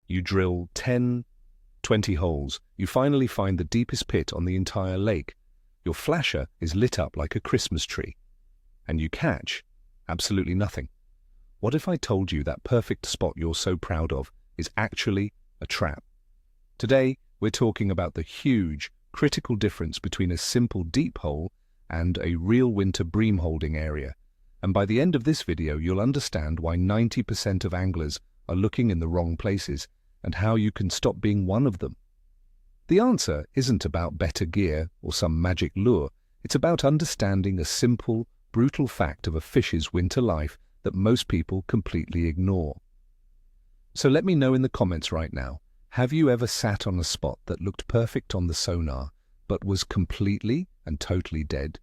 You drill 10, 20 holes. You finally find the deepest pit on the entire lake. Your flasher is lit up like a Christmas tree. And you catch absolutely nothing. What if I told you that perfect spot you're so proud of is actually a trap? Today, we're talking about the huge, critical difference between a simple deep hole and a real winter bream holding area. And by the end of this video, you'll understand why 90% of anglers are looking in the wrong places and how you can stop being one of them. The answer isn't about better gear or some magic lure. It's about understanding a simple, brutal fact of a fish's winter life that most people completely ignore. So let me know in the comments right now, have you ever sat on a spot that looked perfect on the sonar, but was completely and totally dead?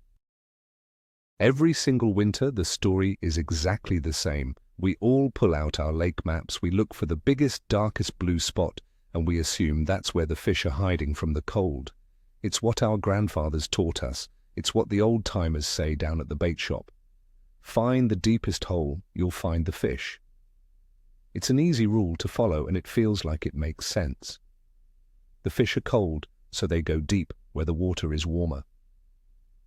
Every single winter, the story is exactly the same. We all pull out our lake maps, we look for the biggest, darkest blue spot, and we assume that's where the fish are hiding from the cold. It's what our grandfathers taught us. It's what the old-timers say down at the bait shop. Find the deepest hole, you'll find the fish. It's an easy rule to follow, and it feels like it makes sense. The fish are cold, so they go deep where the water is warmer.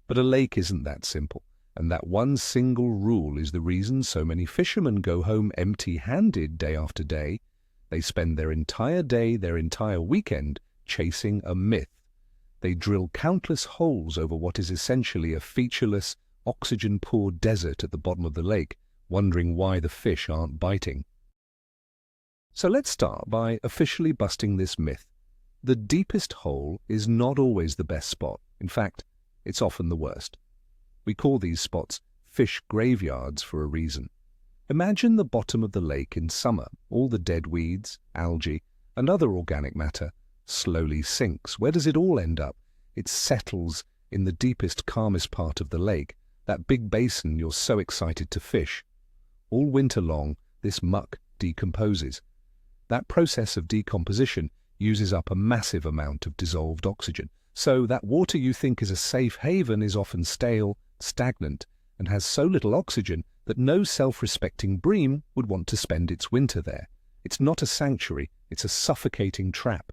But a lake isn't that simple, and that one single rule is the reason so many fishermen go home empty-handed day after day. They spend their entire day, their entire weekend, chasing a myth. They drill countless holes over what is essentially a featureless, oxygen-poor desert at the bottom of the lake, wondering why the fish aren't biting. So let's start by officially busting this myth. The deepest hole is not always the best spot. In fact, it's often the worst. We call these spots fish graveyards for a reason. Imagine the bottom of the lake in summer. All the dead weeds, algae, and other organic matter slowly sinks. Where does it all end up? It settles in the deepest, calmest part of the lake, that big basin you're so excited to fish. All winter long, this muck decomposes. That process of decomposition uses up a massive amount of dissolved oxygen. So that water you think is a safe haven is often stale, stagnant, and has so little oxygen that no self-respecting bream would want to spend its winter there. It's not a sanctuary, it's a suffocating trap.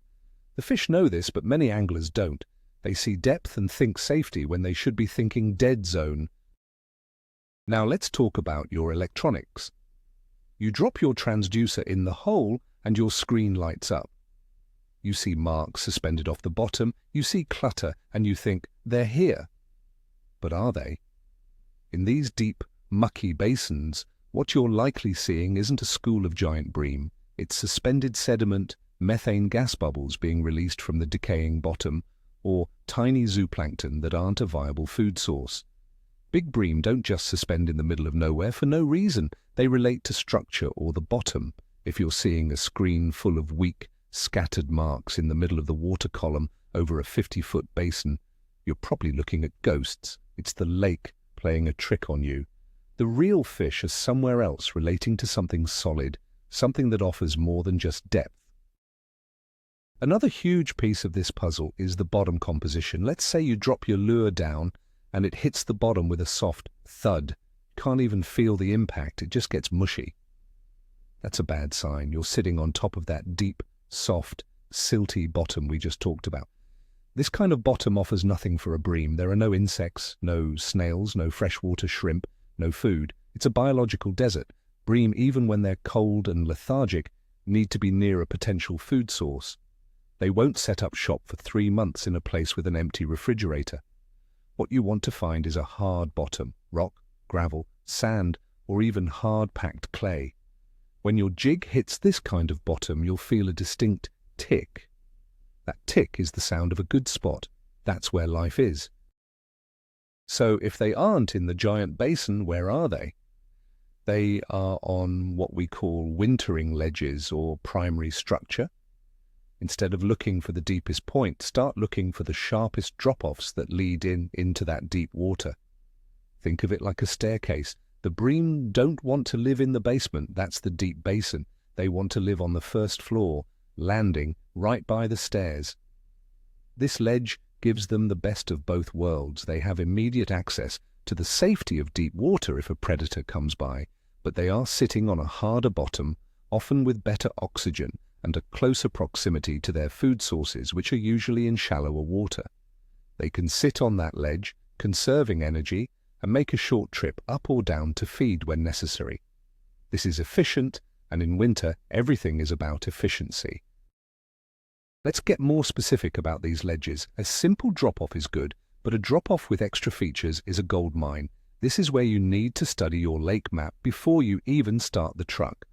The fish know this, but many anglers don't. They see depth and think safety when they should be thinking dead zone. Now let's talk about your electronics. You drop your transducer in the hole and your screen lights up. You see marks suspended off the bottom, you see clutter, and you think, they're here. But are they? In these deep, mucky basins, what you're likely seeing isn't a school of giant bream. It's suspended sediment, methane gas bubbles being released from the decaying bottom, or tiny zooplankton that aren't a viable food source. Big bream don't just suspend in the middle of nowhere for no reason. They relate to structure or the bottom. If you're seeing a screen full of weak, scattered marks in the middle of the water column over a 50-foot basin, you're probably looking at ghosts. It's the lake playing a trick on you. The real fish are somewhere else, relating to something solid, something that offers more than just depth. Another huge piece of this puzzle is the bottom composition. Let's say you drop your lure down and it hits the bottom with a soft thud. You can't even feel the impact, it just gets mushy. That's a bad sign. You're sitting on top of that deep, soft, silty bottom we just talked about. This kind of bottom offers nothing for a bream. There are no insects, no snails, no freshwater shrimp, no food. It's a biological desert. Bream, even when they're cold and lethargic, need to be near a potential food source. They won't set up shop for 3 months in a place with an empty refrigerator. What you want to find is a hard bottom, rock, gravel, sand, or even hard-packed clay. When your jig hits this kind of bottom, you'll feel a distinct tick. That tick is the sound of a good spot. That's where life is. So if they aren't in the giant basin, where are they? They are on what we call wintering ledges or primary structure. Instead of looking for the deepest point, start looking for the sharpest drop-offs that lead into that deep water. Think of it like a staircase. The bream don't want to live in the basement, that's the deep basin. They want to live on the first floor, landing right by the stairs. This ledge gives them the best of both worlds. They have immediate access to the safety of deep water if a predator comes by, but they are sitting on a harder bottom, often with better oxygen, and a closer proximity to their food sources, which are usually in shallower water. They can sit on that ledge, conserving energy, and make a short trip up or down to feed when necessary. This is efficient, and in winter, everything is about efficiency. Let's get more specific about these ledges. A simple drop-off is good, but a drop-off with extra features is a gold mine. This is where you need to study your lake map before you even start the truck.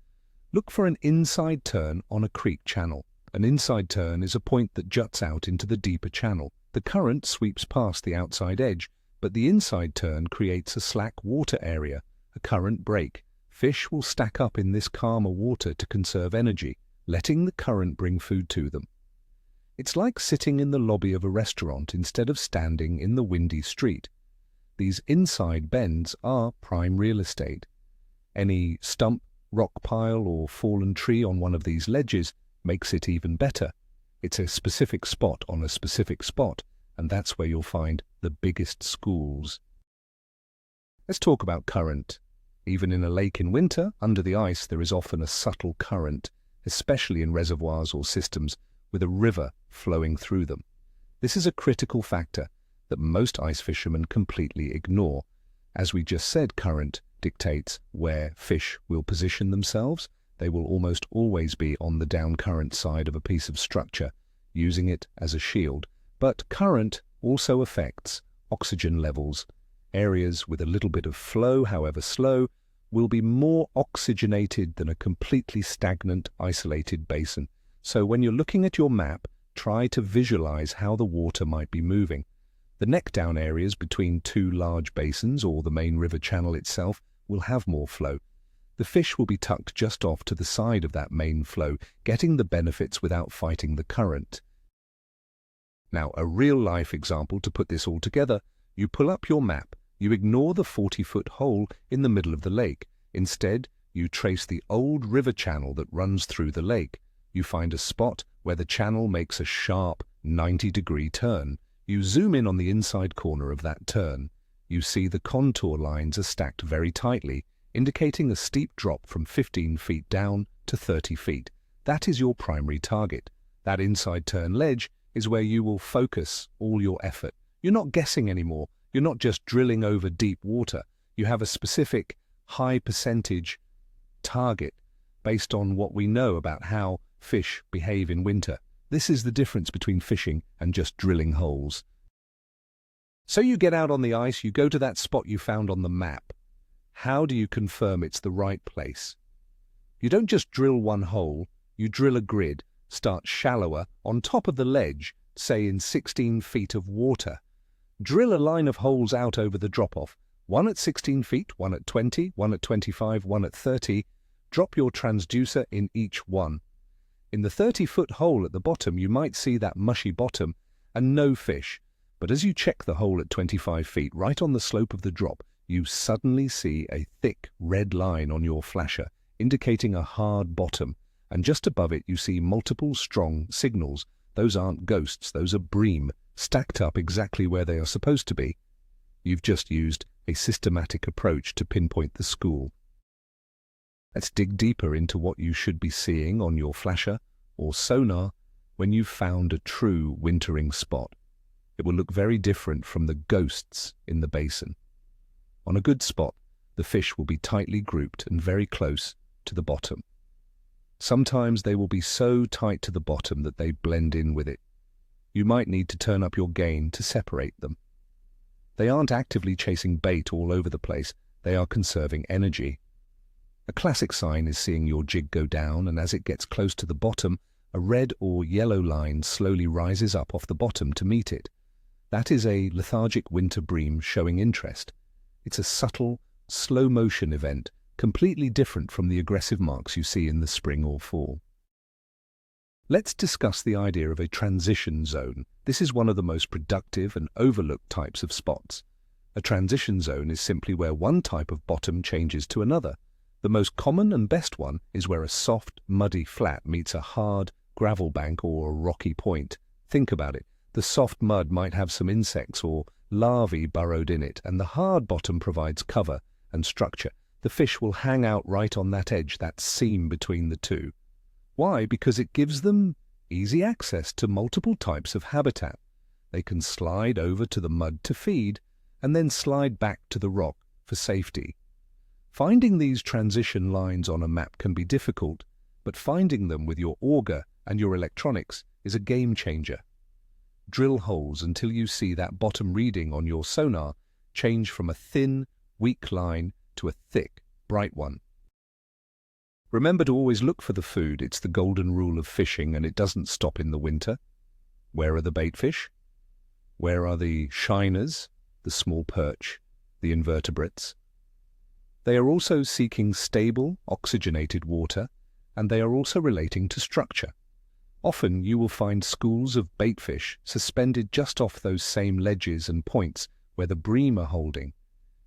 Look for an inside turn on a creek channel. An inside turn is a point that juts out into the deeper channel. The current sweeps past the outside edge, but the inside turn creates a slack water area, a current break. Fish will stack up in this calmer water to conserve energy, letting the current bring food to them. It's like sitting in the lobby of a restaurant instead of standing in the windy street. These inside bends are prime real estate. Any stump, rock pile, or fallen tree on one of these ledges makes it even better. It's a specific spot on a specific spot, and that's where you'll find the biggest schools. Let's talk about current. Even in a lake in winter, under the ice, there is often a subtle current, especially in reservoirs or systems with a river flowing through them. This is a critical factor that most ice fishermen completely ignore. As we just said, current dictates where fish will position themselves. They will almost always be on the down current side of a piece of structure, using it as a shield. But current also affects oxygen levels. Areas with a little bit of flow, however slow, will be more oxygenated than a completely stagnant, isolated basin. So when you're looking at your map, try to visualize how the water might be moving. The neck-down areas between two large basins or the main river channel itself will have more flow. The fish will be tucked just off to the side of that main flow, getting the benefits without fighting the current. Now, a real-life example to put this all together: you pull up your map, you ignore the 40-foot hole in the middle of the lake. Instead, you trace the old river channel that runs through the lake. You find a spot where the channel makes a sharp 90-degree turn. You zoom in on the inside corner of that turn. You see the contour lines are stacked very tightly, indicating a steep drop from 15 feet down to 30 feet. That is your primary target. That inside turn ledge is where you will focus all your effort. You're not guessing anymore. You're not just drilling over deep water. You have a specific high percentage target based on what we know about how fish behave in winter. This is the difference between fishing and just drilling holes. So you get out on the ice, you go to that spot you found on the map. How do you confirm it's the right place? You don't just drill one hole, you drill a grid, start shallower on top of the ledge, say in 16 feet of water. Drill a line of holes out over the drop-off, one at 16 feet, one at 20, one at 25, one at 30. Drop your transducer in each one. In the 30-foot hole at the bottom, you might see that mushy bottom and no fish. But as you check the hole at 25 feet, right on the slope of the drop, you suddenly see a thick red line on your flasher, indicating a hard bottom. And just above it, you see multiple strong signals. Those aren't ghosts, those are Bream, stacked up exactly where they are supposed to be. You've just used a systematic approach to pinpoint the school. Let's dig deeper into what you should be seeing on your flasher or sonar when you've found a true wintering spot. It will look very different from the ghosts in the basin. On a good spot, the fish will be tightly grouped and very close to the bottom. Sometimes they will be so tight to the bottom that they blend in with it. You might need to turn up your gain to separate them. They aren't actively chasing bait all over the place, they are conserving energy. A classic sign is seeing your jig go down, and as it gets close to the bottom, a red or yellow line slowly rises up off the bottom to meet it. That is a lethargic winter bream showing interest. It's a subtle, slow-motion event, completely different from the aggressive marks you see in the spring or fall. Let's discuss the idea of a transition zone. This is one of the most productive and overlooked types of spots. A transition zone is simply where one type of bottom changes to another. The most common and best one is where a soft, muddy flat meets a hard gravel bank or a rocky point. Think about it. The soft mud might have some insects or larvae burrowed in it, and the hard bottom provides cover and structure. The fish will hang out right on that edge, that seam between the two. Why? Because it gives them easy access to multiple types of habitat. They can slide over to the mud to feed, and then slide back to the rock for safety. Finding these transition lines on a map can be difficult, but finding them with your auger and your electronics is a game changer. Drill holes until you see that bottom reading on your sonar change from a thin, weak line to a thick, bright one. Remember to always look for the food. It's the golden rule of fishing, and it doesn't stop in the winter. Where are the bait fish? Where are the shiners, the small perch, the invertebrates? They are also seeking stable, oxygenated water, and they are also relating to structure. Often you will find schools of baitfish suspended just off those same ledges and points where the bream are holding.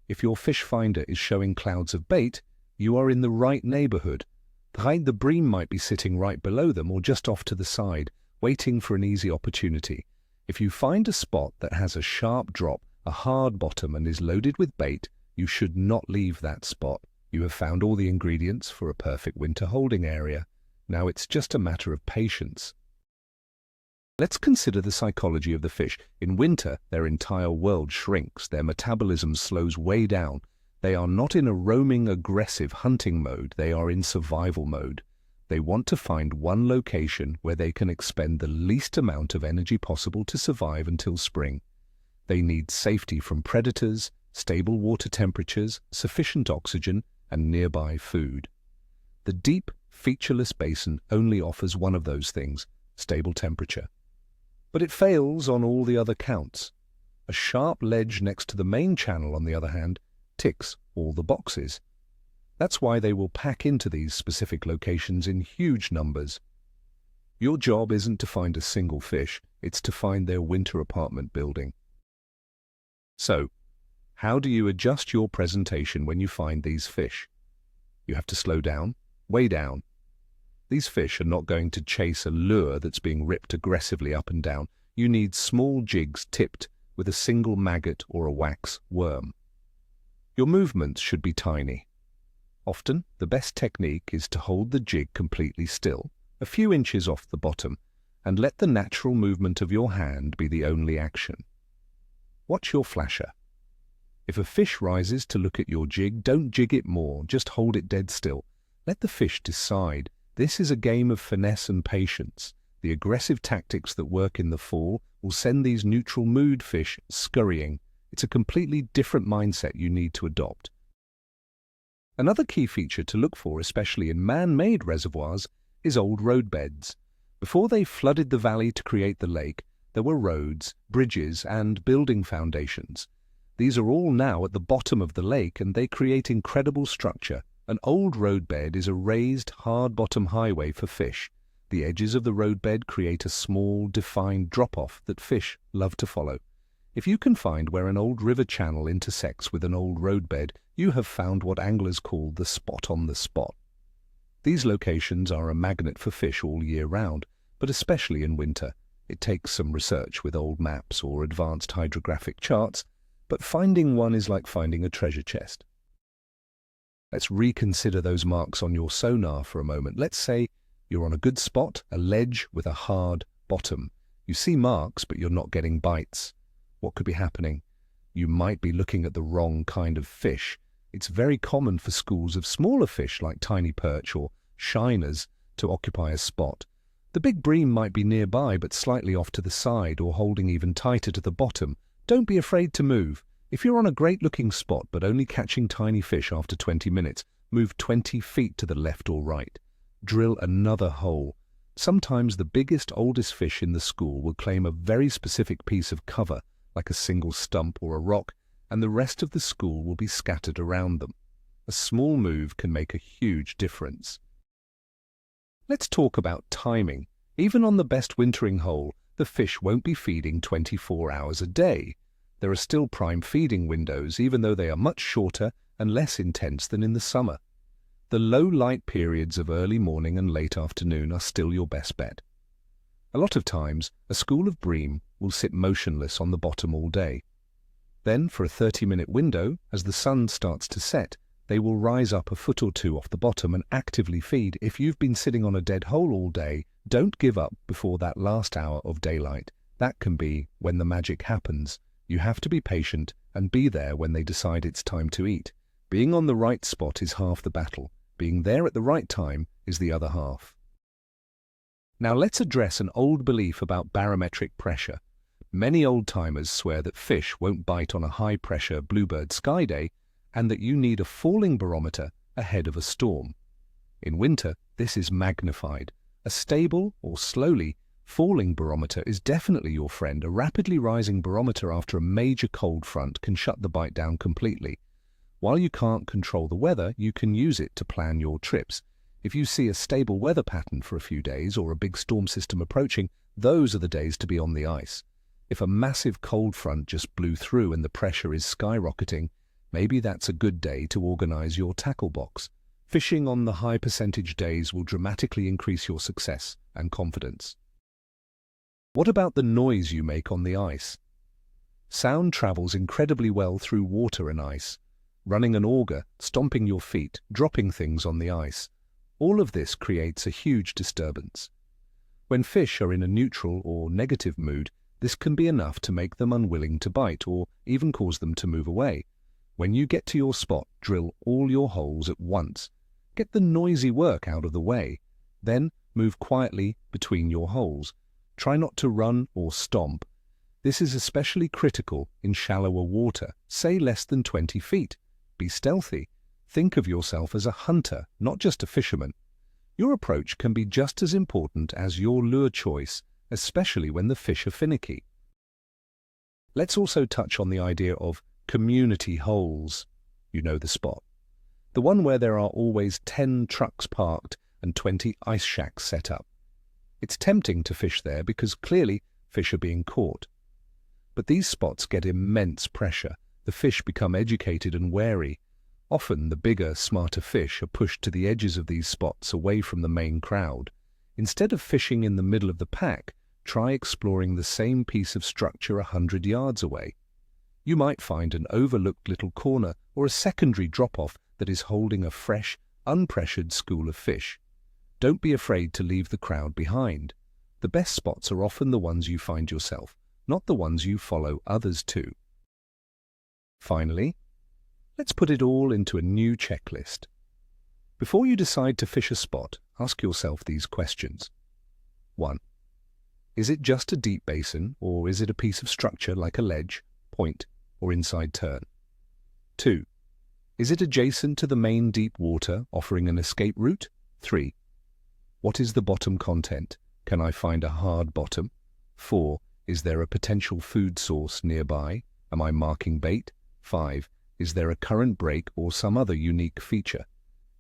If your fish finder is showing clouds of bait, you are in the right neighborhood. The bream might be sitting right below them or just off to the side, waiting for an easy opportunity. If you find a spot that has a sharp drop, a hard bottom, and is loaded with bait, you should not leave that spot. You have found all the ingredients for a perfect winter holding area. Now it's just a matter of patience. Let's consider the psychology of the fish. In winter, their entire world shrinks, their metabolism slows way down. They are not in a roaming, aggressive hunting mode, they are in survival mode. They want to find one location where they can expend the least amount of energy possible to survive until spring. They need safety from predators, stable water temperatures, sufficient oxygen, and nearby food. The deep, featureless basin only offers one of those things, stable temperature. But it fails on all the other counts. A sharp ledge next to the main channel, on the other hand, ticks all the boxes. That's why they will pack into these specific locations in huge numbers. Your job isn't to find a single fish, it's to find their winter apartment building. So, how do you adjust your presentation when you find these fish? You have to slow down, way down. These fish are not going to chase a lure that's being ripped aggressively up and down. You need small jigs tipped with a single maggot or a wax worm. Your movements should be tiny. Often, the best technique is to hold the jig completely still, a few inches off the bottom, and let the natural movement of your hand be the only action. Watch your flasher. If a fish rises to look at your jig, don't jig it more, just hold it dead still. Let the fish decide. This is a game of finesse and patience. The aggressive tactics that work in the fall will send these neutral mood fish scurrying. It's a completely different mindset you need to adopt. Another key feature to look for, especially in man-made reservoirs, is old roadbeds. Before they flooded the valley to create the lake, there were roads, bridges, and building foundations. These are all now at the bottom of the lake, and they create incredible structure. An old roadbed is a raised, hard-bottom highway for fish. The edges of the roadbed create a small, defined drop-off that fish love to follow. If you can find where an old river channel intersects with an old roadbed, you have found what anglers call the spot on the spot. These locations are a magnet for fish all year round, but especially in winter. It takes some research with old maps or advanced hydrographic charts, but finding one is like finding a treasure chest. Let's reconsider those marks on your sonar for a moment. Let's say you're on a good spot, a ledge with a hard bottom. You see marks, but you're not getting bites. What could be happening? You might be looking at the wrong kind of fish. It's very common for schools of smaller fish like tiny perch or shiners to occupy a spot. The big bream might be nearby but slightly off to the side or holding even tighter to the bottom. Don't be afraid to move. If you're on a great-looking spot but only catching tiny fish after 20 minutes, move 20 feet to the left or right. Drill another hole. Sometimes the biggest, oldest fish in the school will claim a very specific piece of cover, like a single stump or a rock, and the rest of the school will be scattered around them. A small move can make a huge difference. Let's talk about timing. Even on the best wintering hole, the fish won't be feeding 24 hours a day. There are still prime feeding windows, even though they are much shorter and less intense than in the summer. The low light periods of early morning and late afternoon are still your best bet. A lot of times, a school of bream will sit motionless on the bottom all day. Then, for a 30-minute window, as the sun starts to set, they will rise up a foot or two off the bottom and actively feed. If you've been sitting on a dead hole all day, don't give up before that last hour of daylight. That can be when the magic happens. You have to be patient and be there when they decide it's time to eat. Being on the right spot is half the battle. Being there at the right time is the other half. Now let's address an old belief about barometric pressure. Many old-timers swear that fish won't bite on a high-pressure bluebird sky day and that you need a falling barometer ahead of a storm. In winter, this is magnified. A stable or slowly falling barometer is definitely your friend. A rapidly rising barometer after a major cold front can shut the bite down completely. While you can't control the weather, you can use it to plan your trips. If you see a stable weather pattern for a few days or a big storm system approaching, those are the days to be on the ice. If a massive cold front just blew through and the pressure is skyrocketing, maybe that's a good day to organize your tackle box. Fishing on the high percentage days will dramatically increase your success and confidence. What about the noise you make on the ice? Sound travels incredibly well through water and ice. Running an auger, stomping your feet, dropping things on the ice. All of this creates a huge disturbance. When fish are in a neutral or negative mood, this can be enough to make them unwilling to bite or even cause them to move away. When you get to your spot, drill all your holes at once. Get the noisy work out of the way. Then move quietly between your holes. Try not to run or stomp. This is especially critical in shallower water, say less than 20 feet. Be stealthy. Think of yourself as a hunter, not just a fisherman. Your approach can be just as important as your lure choice, especially when the fish are finicky. Let's also touch on the idea of community holes. You know the spot. The one where there are always 10 trucks parked and 20 ice shacks set up. It's tempting to fish there because clearly fish are being caught. But these spots get immense pressure. The fish become educated and wary. Often the bigger, smarter fish are pushed to the edges of these spots away from the main crowd. Instead of fishing in the middle of the pack, try exploring the same piece of structure 100 yards away. You might find an overlooked little corner or a secondary drop-off that is holding a fresh, unpressured school of fish. Don't be afraid to leave the crowd behind. The best spots are often the ones you find yourself, not the ones you follow others to. Finally, let's put it all into a new checklist. Before you decide to fish a spot, ask yourself these questions. 1. Is it just a deep basin, or is it a piece of structure like a ledge, point, or inside turn? 2. Is it adjacent to the main deep water, offering an escape route? 3. What is the bottom content? Can I find a hard bottom? 4. Is there a potential food source nearby? Am I marking bait? 5. Is there a current break or some other unique feature?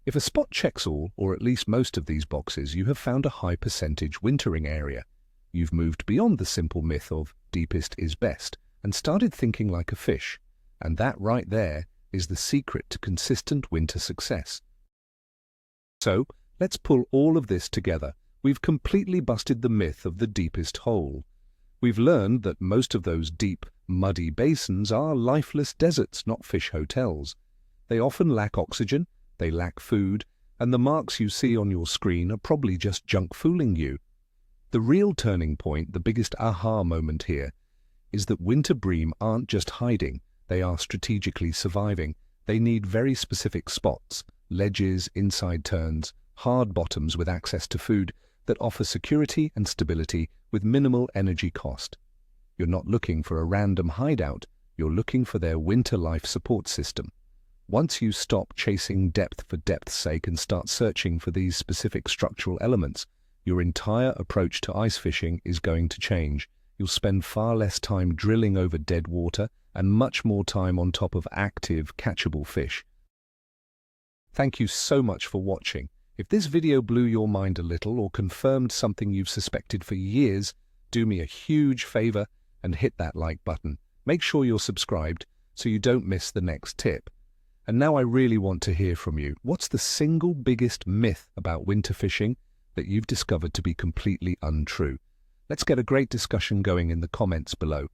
If a spot checks all, or at least most of these boxes, you have found a high percentage wintering area. You've moved beyond the simple myth of deepest is best and started thinking like a fish. And that right there is the secret to consistent winter success. So, let's pull all of this together. We've completely busted the myth of the deepest hole. We've learned that most of those deep, muddy basins are lifeless deserts, not fish hotels. They often lack oxygen, they lack food, and the marks you see on your screen are probably just junk fooling you. The real turning point, the biggest aha moment here, is that winter bream aren't just hiding, they are strategically surviving. They need very specific spots, ledges, inside turns, hard bottoms with access to food that offer security and stability with minimal energy cost. You're not looking for a random hideout, you're looking for their winter life support system. Once you stop chasing depth for depth's sake and start searching for these specific structural elements, your entire approach to ice fishing is going to change. You'll spend far less time drilling over dead water and much more time on top of active, catchable fish. Thank you so much for watching. If this video blew your mind a little or confirmed something you've suspected for years, do me a huge favor and hit that like button. Make sure you're subscribed so you don't miss the next tip. And now I really want to hear from you. What's the single biggest myth about winter fishing that you've discovered to be completely untrue? Let's get a great discussion going in the comments below.